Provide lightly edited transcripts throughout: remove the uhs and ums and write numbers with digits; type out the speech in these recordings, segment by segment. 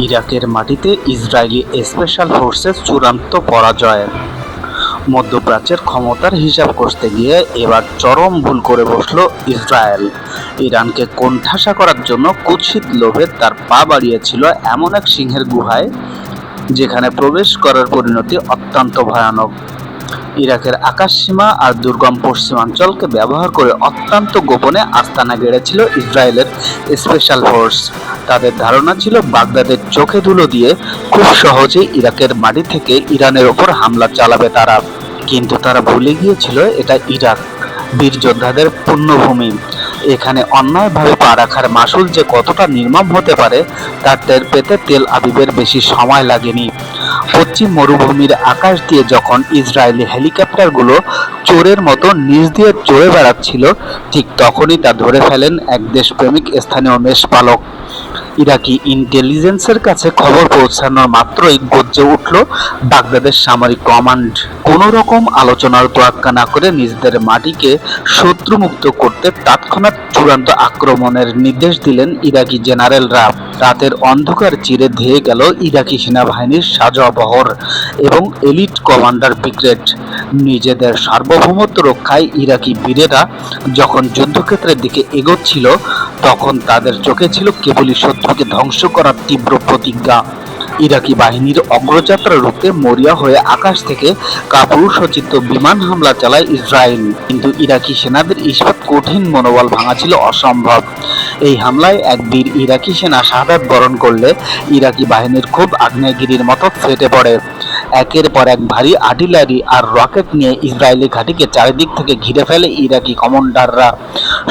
ইরাকের মাটিতে Israeli special ফোর্সের চূড়ান্ত পরাজয়। মধ্যপ্রাচ্যের ক্ষমতার হিসাব কষতে গিয়ে এবার চরম ভুল করে বসল ইসরায়েল। ইরানকে কোণঠাসা করার জন্য কুৎসিত লোভে তার পা বাড়িয়েছিল এমন এক সিংহের গুহায়, যেখানে প্রবেশ করার পরিণতি অত্যন্ত ভয়ানক। ইরাকের আকাশসীমা আর দুর্গম পশ্চিমাঞ্চলকে ব্যবহার করে অত্যন্ত গোপনে আস্তানা গেড়েছিল ইসরায়েলের স্পেশাল ফোর্স। তাদের ধারণা ছিল বাগদাদের চোখে ধুলো দিয়ে খুব সহজেই ইরাকের মাটি থেকে ইরানের ওপর হামলা চালাবে তারা। কিন্তু তারা ভুলে গিয়েছিল এটা ইরাক, বীর যোদ্ধাদের পুণ্যভূমি। এখানে অন্যায়ভাবে পা রাখার মাসুল যে কতটা নির্মম হতে পারে তার টের পেতে তেল আবিবের বেশি সময় লাগেনি। পশ্চিম মরুভূমির আকাশ দিয়ে যখন ইসরায়েলি হেলিকপ্টারগুলো চোরের মতো নিচ দিয়ে চড়ে বেড়াচ্ছিল, ঠিক তখনই তা ধরে ফেলেন এক দেশপ্রেমিক স্থানীয় মেষপালক। ইরাকি ইন্টেলিজেন্সের কাছে খবর পৌঁছানোর মাত্রই গর্জে উঠল বাগদাদের সামরিক কমান্ড। কোনো রকম আলোচনার তোয়াক্কা না করে নিজেদের মাটিকে শত্রুমুক্ত করতে তৎক্ষণাৎ চূড়ান্ত আক্রমণের নির্দেশ দিলেন ইরাকি জেনারেলরা। রাতের অন্ধকার চিরে ধেয়ে গেল ইরাকি সেনাবাহিনীর সাজোয়া বহর এবং এলিট কমান্ডার ব্রিগেড। নিজেদের সার্বভৌমত্ব রক্ষায় ইরাকি বীরেরা যখন যুদ্ধক্ষেত্রের দিকে এগোচ্ছিল, তখন তাদের চোখে ছিল কেবলই শত্রুকে ধ্বংস করার তীব্র প্রতিজ্ঞা। ইরাকি বাহিনীর অগ্রযাত্রা রুখতে মরিয়া হয়ে আকাশ থেকে কাপুরুষোচিত বিমান হামলা চালায় ইসরায়েল। কিন্তু ইরাকি সেনাদের ইস্পাত কঠিন মনোবল ভাঙা ছিল অসম্ভব। এই হামলায় এক বীর ইরাকি সেনা শাহাদাত বরণ করলে ইরাকি বাহিনীর খুব আগ্নেয়গিরির মতো ফেটে পড়ে। একের পর এক ভারী আর্টিলারি আর রকেট নিয়ে ইসরায়েলি ঘাঁটিকে চারিদিক থেকে ঘিরে ফেলে ইরাকি কমান্ডাররা।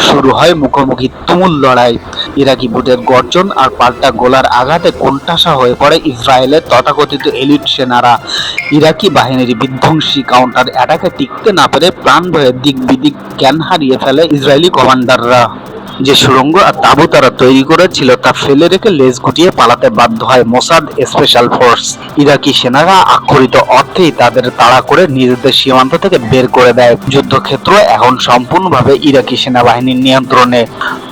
শুরু হয় মুখোমুখি তুমুল লড়াই। ইরাকি বুটের গর্জন আর পাল্টা গোলার আঘাতে কোণঠাসা হয়ে পড়ে ইসরায়েলের তথাকথিত এলিট সেনারা। ইরাকি বাহিনীর বিধ্বংসী কাউন্টার অ্যাটাকে টিকতে না পেরে প্রাণ ভয়ে দিক বিদিক জ্ঞান হারিয়ে ফেলে ইসরায়েলি কমান্ডাররা। যে সুড়ঙ্গ আর তাঁবু তারা তৈরি করেছিল তা ফেলে রেখে লেজ গুটিয়ে পালাতে বাধ্য হয় মোসাদ স্পেশাল ফোর্স। ইরাকি সেনারা আক্ষরিত অর্থেই তাদের তাড়া করে নিজেদের সীমান্ত থেকে বের করে দেয়। যুদ্ধক্ষেত্র এখন সম্পূর্ণভাবে ইরাকি সেনাবাহিনীর নিয়ন্ত্রণে।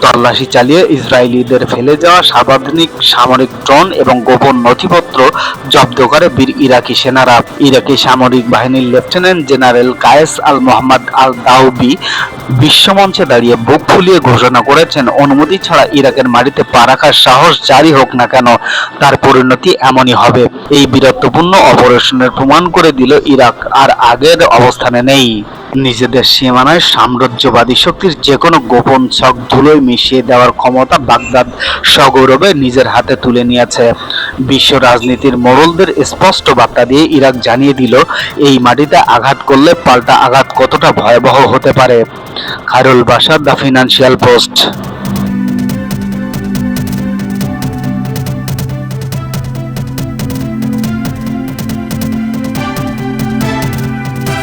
তল্লাশি চালিয়ে ইসরায়েলিদের ফেলে যাওয়া সর্বাধুনিক সামরিক ড্রোন এবং গোপন নথিপত্র জব্দ করে বীর ইরাকি সেনারা। ইরাকি সামরিক বাহিনীর লেফটেন্যান্ট জেনারেল কায়েস আল মোহাম্মদ আল দাউবি বিশ্বমঞ্চে দাঁড়িয়ে বুক ফুলিয়ে ঘোষণা করেছেন, অনুমতি ছাড়া ইরাকের মাটিতে পা রাখার সাহস যারই হোক না কেন, তার পরিণতি এমনই হবে। এই বীরত্বপূর্ণ অপারেশনের প্রমাণ করে দিল ইরাক আর আগের অবস্থানে নেই। নিজেদের সীমানায় সাম্রাজ্যবাদী শক্তির যে কোনো গোপন ছক ধুলোয় মিশিয়ে দেওয়ার ক্ষমতা বাগদাদ সগৌরবে নিজের হাতে তুলে নিয়েছে। বিশ্ব রাজনীতির মোড়লদের স্পষ্ট বার্তা দিয়ে ইরাক জানিয়ে দিল, এই মাটিতে আঘাত করলে পাল্টা আঘাত কতটা ভয়াবহ হতে পারে। Khairul Bashar, the financial post.